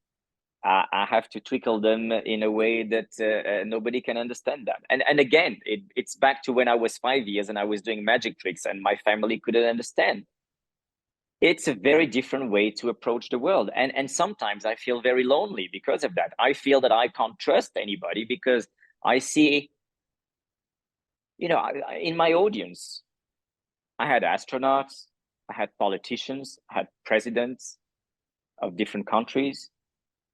I have to trickle them in a way that nobody can understand that. And again, it's back to when I was 5 years and I was doing magic tricks and my family couldn't understand. It's a very different way to approach the world. And sometimes I feel very lonely because of that. I feel that I can't trust anybody because I see, you know, in my audience, I had astronauts, I had politicians, I had presidents of different countries.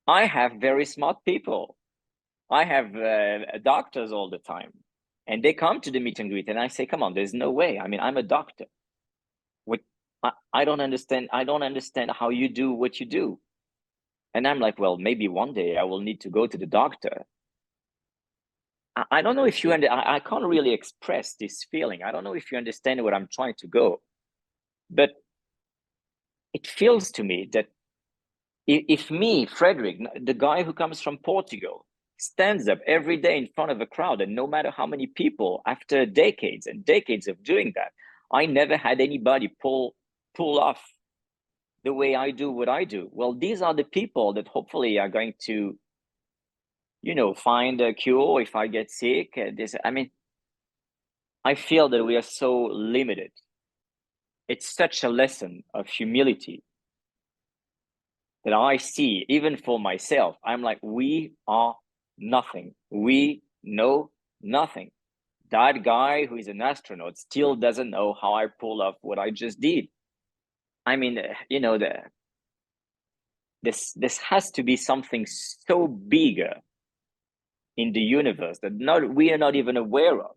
I have very smart people. I have doctors all the time, and they come to the meet and greet, and I say, "Come on, there's no way. I mean, I'm a doctor. What I don't understand. I don't understand how you do what you do." And I'm like, "Well, maybe one day I will need to go to the doctor." I don't know if you I can't really express this feeling. I don't know if you understand where I'm trying to go, but it feels to me that if me, Frederic, the guy who comes from Portugal, stands up every day in front of a crowd, and no matter how many people, after decades and decades of doing that, I never had anybody pull off the way I do what I do. Well, these are the people that hopefully are going to, find a cure if I get sick. I mean, I feel that we are so limited. It's such a lesson of humility that I see, even for myself. I'm like, we are nothing. We know nothing. That guy who is an astronaut still doesn't know how I pull off what I just did. I mean, this has to be something so bigger in the universe that we are not even aware of.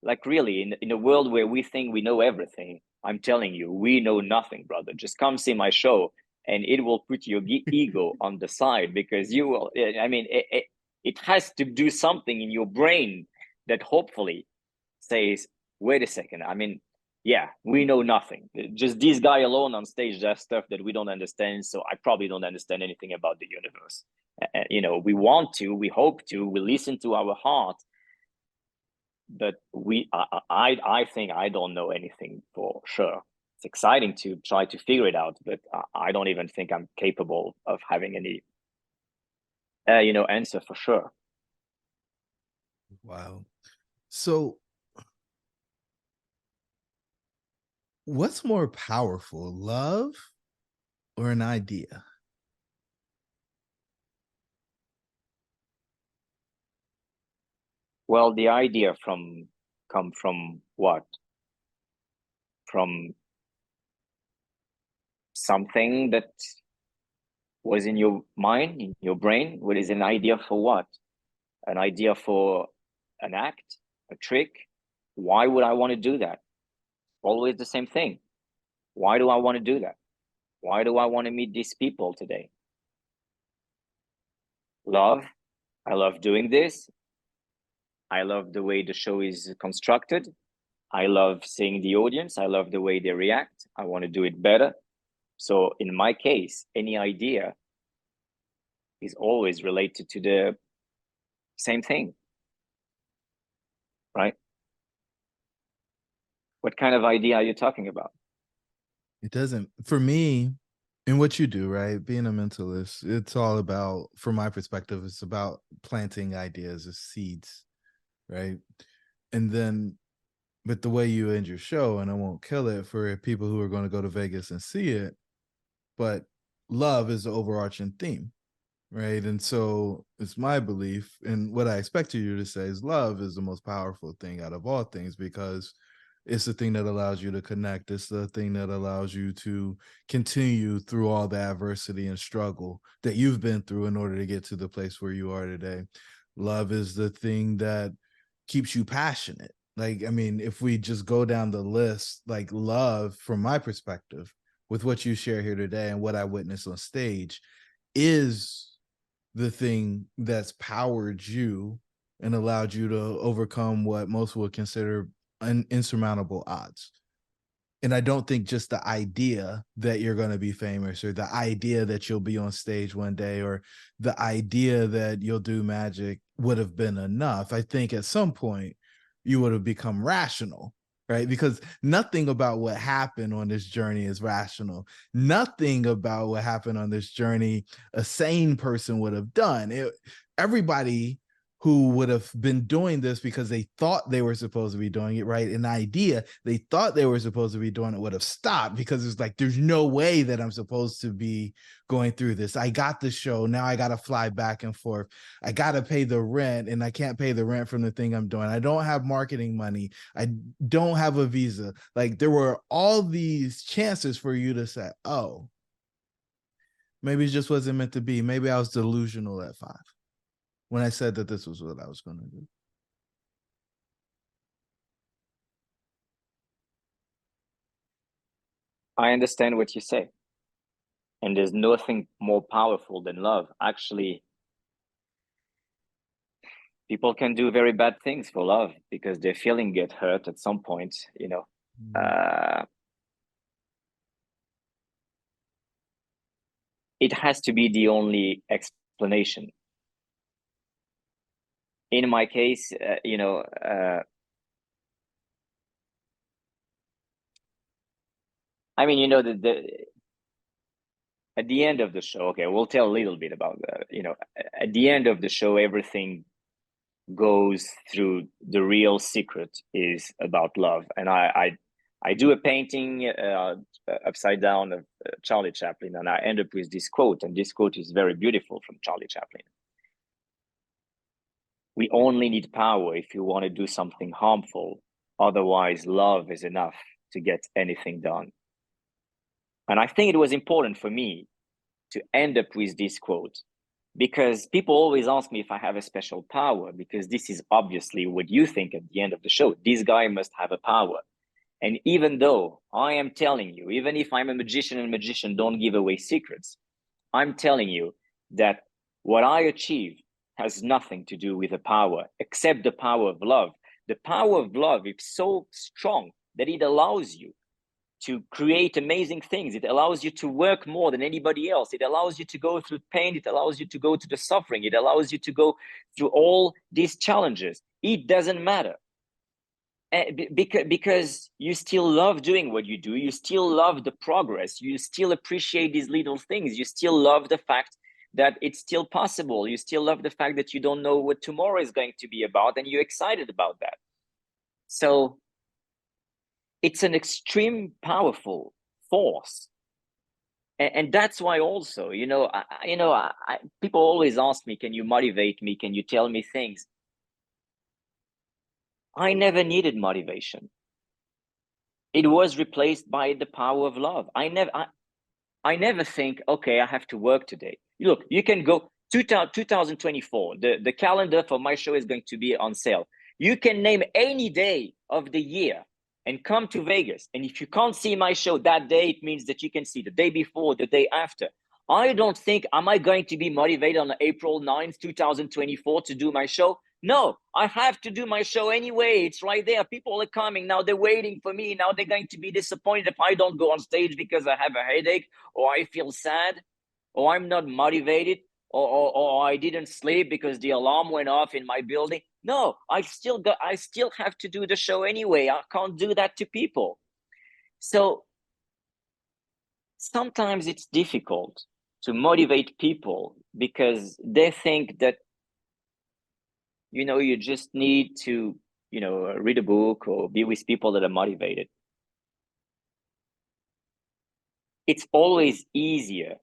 Like really, in a world where we think we know everything, I'm telling you, we know nothing, brother. Just come see my show, and it will put your ego on the side, because you will. I mean, it has to do something in your brain that hopefully says, "Wait a second. I mean, yeah, we know nothing. Just this guy alone on stage does stuff that we don't understand. So I probably don't understand anything about the universe. We want to, we hope to, we listen to our heart, but I think I don't know anything for sure. It's exciting to try to figure it out, but I don't even think I'm capable of having any answer for sure. Wow. So what's more powerful, love or an idea? Well, the idea come from what? From something that was in your mind, in your brain. What is an idea for what? An idea for an act, a trick? Why would I want to do that? Always the same thing. Why do I want to do that? Why do I want to meet these people today? Love. I love doing this. I love the way the show is constructed. I love seeing the audience. I love the way they react. I want to do it better. So in my case, any idea is always related to the same thing, right? What kind of idea are you talking about? It doesn't, for me, in what you do, right? Being a mentalist, it's all about, from my perspective, it's about planting ideas as seeds, right? And then, but the way you end your show, and I won't kill it for people who are going to go to Vegas and see it, but love is the overarching theme, right? And so it's my belief, and what I expect you to say is love is the most powerful thing out of all things, because it's the thing that allows you to connect. It's the thing that allows you to continue through all the adversity and struggle that you've been through in order to get to the place where you are today. Love is the thing that keeps you passionate. Like, I mean, if we just go down the list, like love, from my perspective, with what you share here today and what I witnessed on stage, is the thing that's powered you and allowed you to overcome what most would consider insurmountable odds. And I don't think just the idea that you're going to be famous, or the idea that you'll be on stage one day, or the idea that you'll do magic would have been enough. I think at some point you would have become rational, right? Because nothing about what happened on this journey is rational. Nothing about what happened on this journey a sane person would have done. Everybody who would have been doing this because they thought they were supposed to be doing it, right? An idea, they thought they were supposed to be doing it, would have stopped, because it's like, there's no way that I'm supposed to be going through this. I got the show. Now I got to fly back and forth. I got to pay the rent, and I can't pay the rent from the thing I'm doing. I don't have marketing money. I don't have a visa. Like, there were all these chances for you to say, oh, maybe it just wasn't meant to be. Maybe I was delusional at 5 when I said that this was what I was going to do. I understand what you say. And there's nothing more powerful than love. Actually, people can do very bad things for love because their feeling get hurt at some point, you know. It has to be the only explanation. In my case, you know, I mean, you know, at the end of the show, okay, we'll tell a little bit about that. You know, at the end of the show, everything goes through the real secret is about love. And I do a painting upside down of Charlie Chaplin, and I end up with this quote, and this quote is very beautiful from Charlie Chaplin. We only need power if you want to do something harmful. Otherwise, love is enough to get anything done. And I think it was important for me to end up with this quote, because people always ask me if I have a special power, because this is obviously what you think at the end of the show. This guy must have a power. And even though I am telling you, even if I'm a magician and a magician don't give away secrets, I'm telling you that what I achieve has nothing to do with the power, except the power of love. The power of love is so strong that it allows you to create amazing things. It allows you to work more than anybody else. It allows you to go through pain. It allows you to go to the suffering. It allows you to go through all these challenges. It doesn't matter. Because you still love doing what you do. You still love the progress. You still appreciate these little things. You still love the fact that it's still possible. You still love the fact that you don't know what tomorrow is going to be about, and you're excited about that. So it's an extreme powerful force. And that's why also, you know, people always ask me, can you motivate me? Can you tell me things? I never needed motivation. It was replaced by the power of love. I never think, okay, I have to work today. Look, you can go 2024. The calendar for my show is going to be on sale. You can name any day of the year and come to Vegas. And if you can't see my show that day, it means that you can see the day before, the day after. I don't think, am I going to be motivated on April 9th, 2024 to do my show? No, I have to do my show anyway. It's right there. People are coming now. They're waiting for me. Now they're going to be disappointed if I don't go on stage because I have a headache, or I feel sad, or I'm not motivated, or I didn't sleep because the alarm went off in my building. No, I still have to do the show anyway. I can't do that to people. So sometimes it's difficult to motivate people because they think that, you know, you just need to, you know, read a book or be with people that are motivated. It's always easier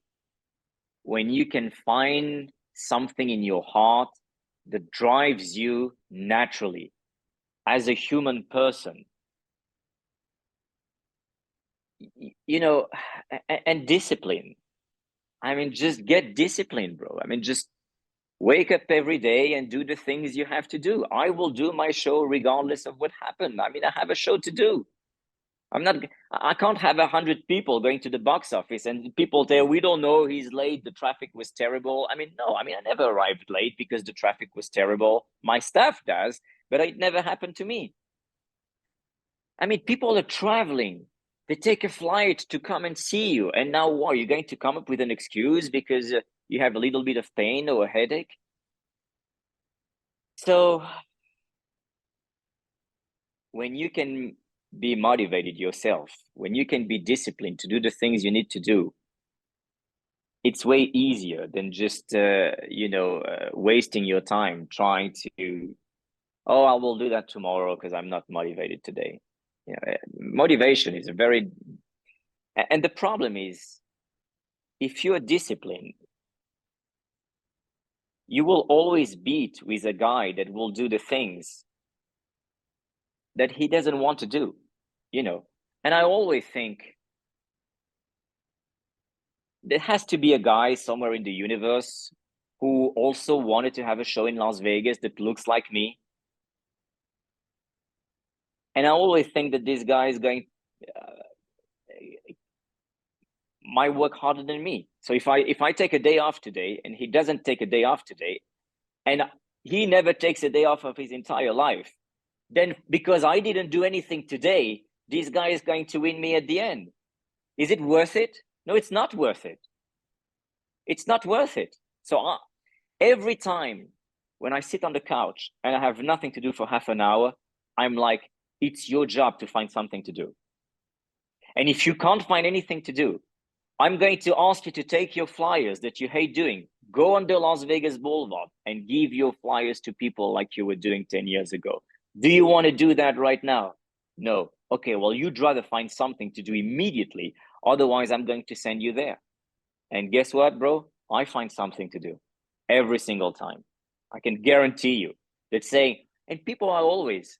when you can find something in your heart that drives you naturally as a human person. You know, and discipline. I mean, just get disciplined, bro. I mean, just wake up every day and do the things you have to do. I will do my show regardless of what happened. I mean, I have a show to do. I can't have 100 people going to the box office and people there, we don't know, he's late, the traffic was terrible. I mean, no, I mean, I never arrived late because the traffic was terrible. My staff does, but it never happened to me. I mean, people are traveling. They take a flight to come and see you. And now what? Are you going to come up with an excuse because you have a little bit of pain or a headache? So when you can be motivated yourself, when you can be disciplined to do the things you need to do, it's way easier than just, wasting your time trying to, oh, I will do that tomorrow because I'm not motivated today. You know, motivation is a very, and the problem is, if you're disciplined, you will always beat with a guy that will do the things that he doesn't want to do, you know. And I always think there has to be a guy somewhere in the universe who also wanted to have a show in Las Vegas that looks like me. And I always think that this guy is going, might work harder than me. So if I take a day off today and he doesn't take a day off today, and he never takes a day off of his entire life. Then because I didn't do anything today, this guy is going to win me at the end. Is it worth it? No, it's not worth it. It's not worth it. So every time when I sit on the couch and I have nothing to do for half an hour, I'm like, it's your job to find something to do. And if you can't find anything to do, I'm going to ask you to take your flyers that you hate doing, go on the Las Vegas Boulevard and give your flyers to people like you were doing 10 years ago. Do you want to do that right now? No. Okay, well, you'd rather find something to do immediately. Otherwise, I'm going to send you there. And guess what, bro? I find something to do every single time. I can guarantee you that saying, and people are always,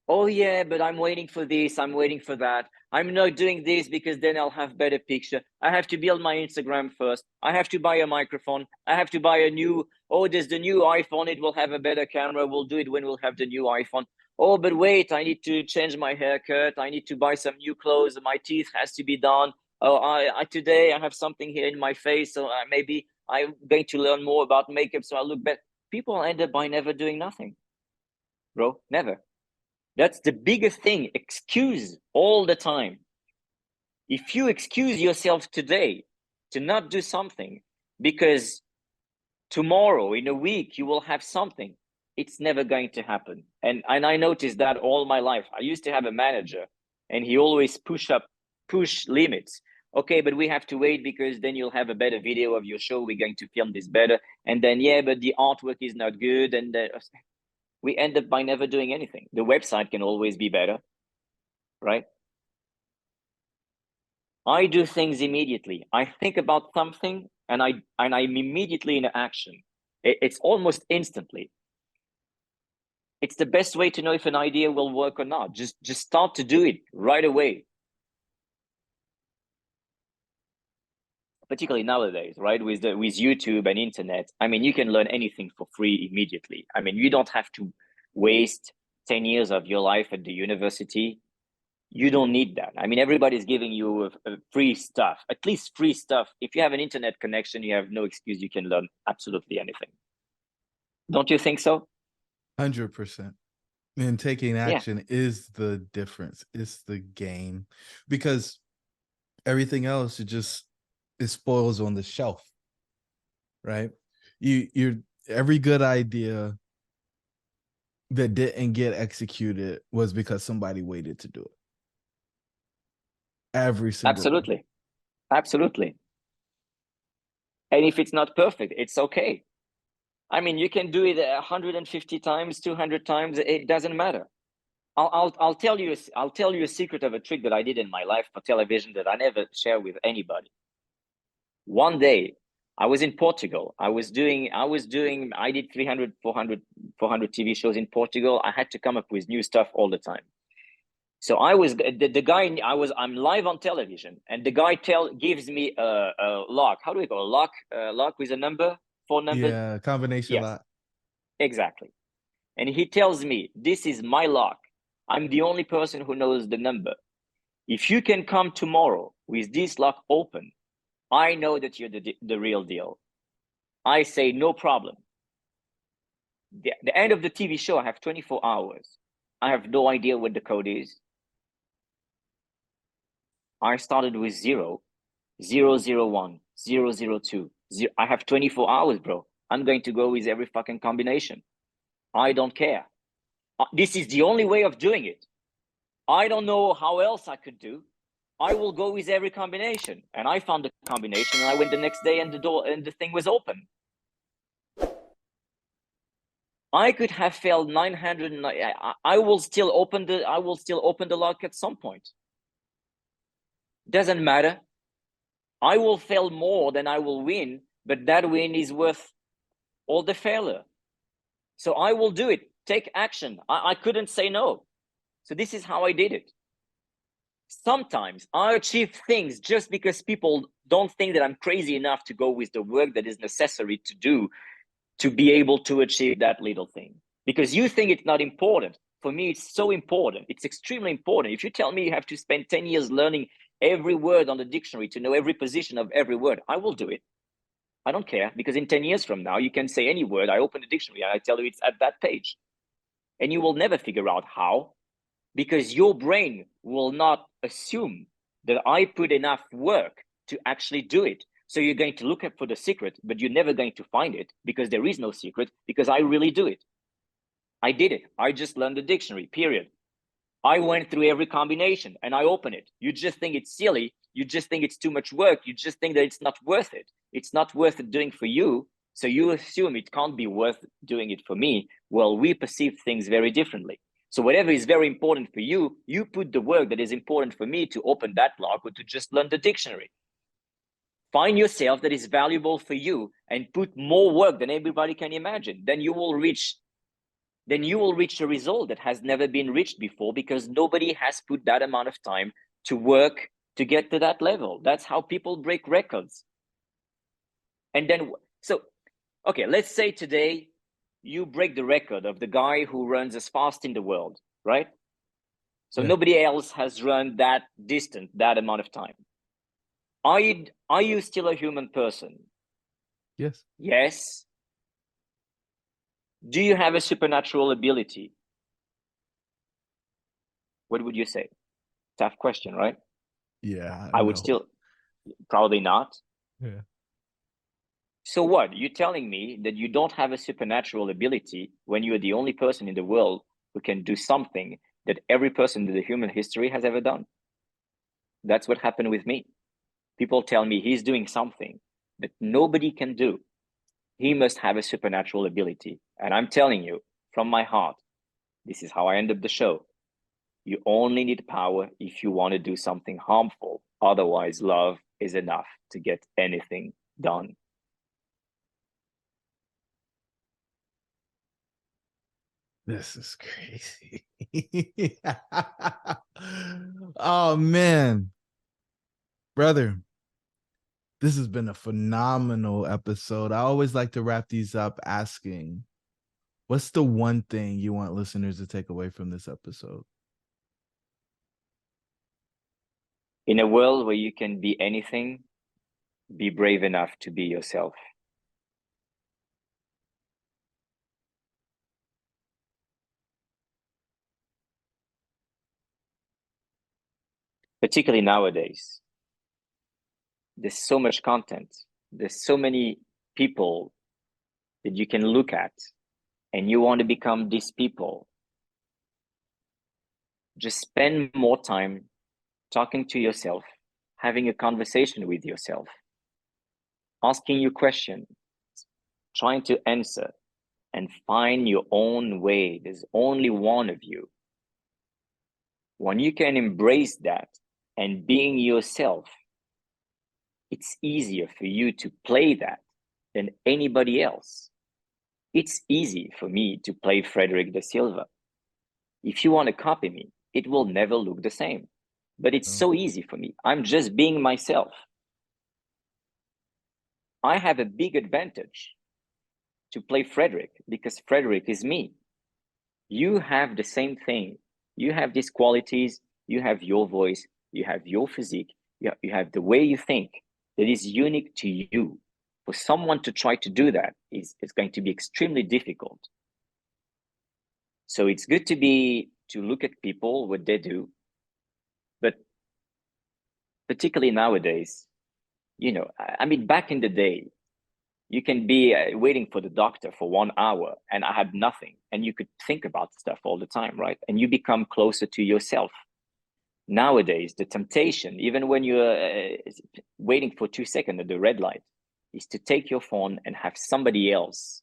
oh yeah, but I'm waiting for this, I'm waiting for that. I'm not doing this because then I'll have better picture. I have to build my Instagram first. I have to buy a microphone. I have to buy a new, oh, there's the new iPhone. It will have a better camera. We'll do it when we'll have the new iPhone. Oh, but wait, I need to change my haircut. I need to buy some new clothes. My teeth has to be done. Oh, today I have something here in my face. So maybe I'm going to learn more about makeup so I look better. People end up by never doing nothing, bro, never. That's the biggest thing. Excuse all the time. If you excuse yourself today to not do something because tomorrow, in a week, you will have something, it's never going to happen. And I noticed that all my life. I used to have a manager and he always push limits. Okay, but we have to wait because then you'll have a better video of your show. We're going to film this better. And then, yeah, but the artwork is not good. And we end up by never doing anything. The website can always be better, right? I do things immediately. I think about something and I'm immediately in action. It's almost instantly. It's the best way to know if an idea will work or not. Just start to do it right away. Particularly nowadays, right? With YouTube and internet, I mean, you can learn anything for free immediately. I mean, you don't have to waste 10 years of your life at the university. You don't need that. I mean, everybody's giving you free stuff, at least free stuff. If you have an internet connection, you have no excuse. You can learn absolutely anything. Don't you think so? 100%. And taking action is the difference. It's the game, because everything else it spoils on the shelf, right? You're every good idea that didn't get executed was because somebody waited to do it. Every single one. Absolutely. And if it's not perfect, it's okay. I mean, you can do it 150 times, 200 times. It doesn't matter. I'll tell you a secret of a trick that I did in my life for television that I never share with anybody. One day, I was in Portugal. I did 300, 400 TV shows in Portugal. I had to come up with new stuff all the time. So the guy, I'm live on television and the guy gives me a lock. How do we call a lock? Lock with a number, 4 numbers? Yeah, combination lock. Exactly. And he tells me, this is my lock. I'm the only person who knows the number. If you can come tomorrow with this lock open, I know that you're the real deal. I say, no problem. The end of the TV show, I have 24 hours. I have no idea what the code is. I started with 0, 001, 002. I have 24 hours, bro. I'm going to go with every fucking combination. I don't care. This is the only way of doing it. I don't know how else I could do. I will go with every combination. And I found the combination and I went the next day and the thing was open. I could have failed 900. I will still open the lock at some point. Doesn't matter. I will fail more than I will win, but that win is worth all the failure. So I will do it. Take action. I couldn't say no. So this is how I did it. Sometimes I achieve things just because people don't think that I'm crazy enough to go with the work that is necessary to do to be able to achieve that little thing. Because you think it's not important. For me, it's so important. It's extremely important. If you tell me you have to spend 10 years learning every word on the dictionary to know every position of every word, I will do it. I don't care, because in 10 years from now, you can say any word. I open the dictionary and I tell you it's at that page. And you will never figure out how, because your brain will not assume that I put enough work to actually do it. So you're going to look for the secret, but you're never going to find it, because there is no secret, because I really do it. I did it. I just learned the dictionary, period. I went through every combination and I open it. You just think it's silly. You just think it's too much work. You just think that it's not worth it. It's not worth it doing for you. So you assume it can't be worth doing it for me. Well, we perceive things very differently. So whatever is very important for you, you put the work that is important for me to open that lock or to just learn the dictionary. Find yourself that is valuable for you and put more work than everybody can imagine. Then you will reach a result that has never been reached before, because nobody has put that amount of time to work to get to that level. That's how people break records. And then, so, okay, let's say today you break the record of the guy who runs as fast in the world, right? So Yeah. nobody else has run that distance, that amount of time. Are you still a human person? Yes. Yes. Do you have a supernatural ability? What would you say? Tough question, right? Yeah. I would still, probably not. Yeah. So what? You're telling me that you don't have a supernatural ability when you're the only person in the world who can do something that every person in the human history has ever done? That's what happened with me. People tell me he's doing something that nobody can do. He must have a supernatural ability. And I'm telling you from my heart, this is how I end up the show. You only need power if you want to do something harmful. Otherwise, love is enough to get anything done. This is crazy. Oh man, brother, this has been a phenomenal episode. I always like to wrap these up asking, what's the one thing you want listeners to take away from this episode? In a world where you can be anything, be brave enough to be yourself. Particularly nowadays, there's so much content. There's so many people that you can look at, and you want to become these people. Just spend more time talking to yourself, having a conversation with yourself, asking you questions, trying to answer, and find your own way. There's only one of you. When you can embrace that and being yourself, it's easier for you to play that than anybody else. It's easy for me to play Frederic da Silva. If you want to copy me, it will never look the same. But it's so easy for me. I'm just being myself. I have a big advantage to play Frederic because Frederic is me. You have the same thing. You have these qualities. You have your voice. You have your physique. You have the way you think that is unique to you. For someone to try to do that is going to be extremely difficult. So it's good to look at people, what they do, but particularly nowadays, I mean, back in the day, you can be waiting for the doctor for 1 hour and I had nothing, and you could think about stuff all the time, right? And you become closer to yourself. Nowadays, the temptation, even when you're waiting for 2 seconds at the red light, is to take your phone and have somebody else,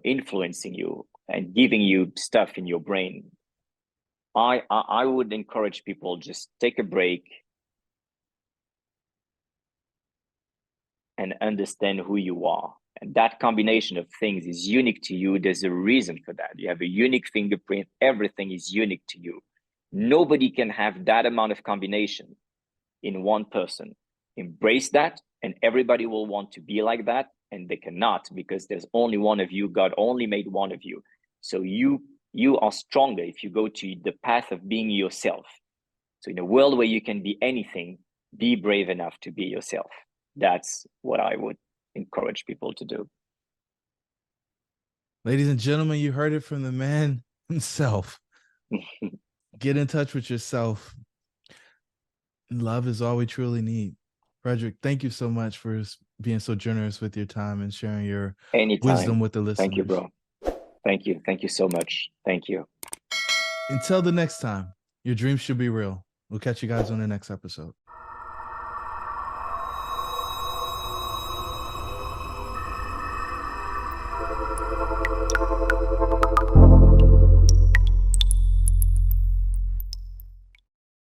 influencing you and giving you stuff in your brain. I would encourage people, just take a break and understand who you are. And that combination of things is unique to you. There's a reason for that. You have a unique fingerprint. Everything is unique to you. Nobody can have that amount of combination in one person. Embrace that, and everybody will want to be like that, and they cannot, because there's only one of you. God only made one of you. So you are stronger if you go to the path of being yourself. So in a world where you can be anything, be brave enough to be yourself. that's what I would encourage people to do. Ladies and gentlemen, you heard it from the man himself. Get in touch with yourself. Love is all we truly need. Frederic, thank you so much for being so generous with your time and sharing your wisdom with the listeners. Thank you, bro. Thank you. Thank you so much. Thank you. Until the next time, your dreams should be real. We'll catch you guys on the next episode.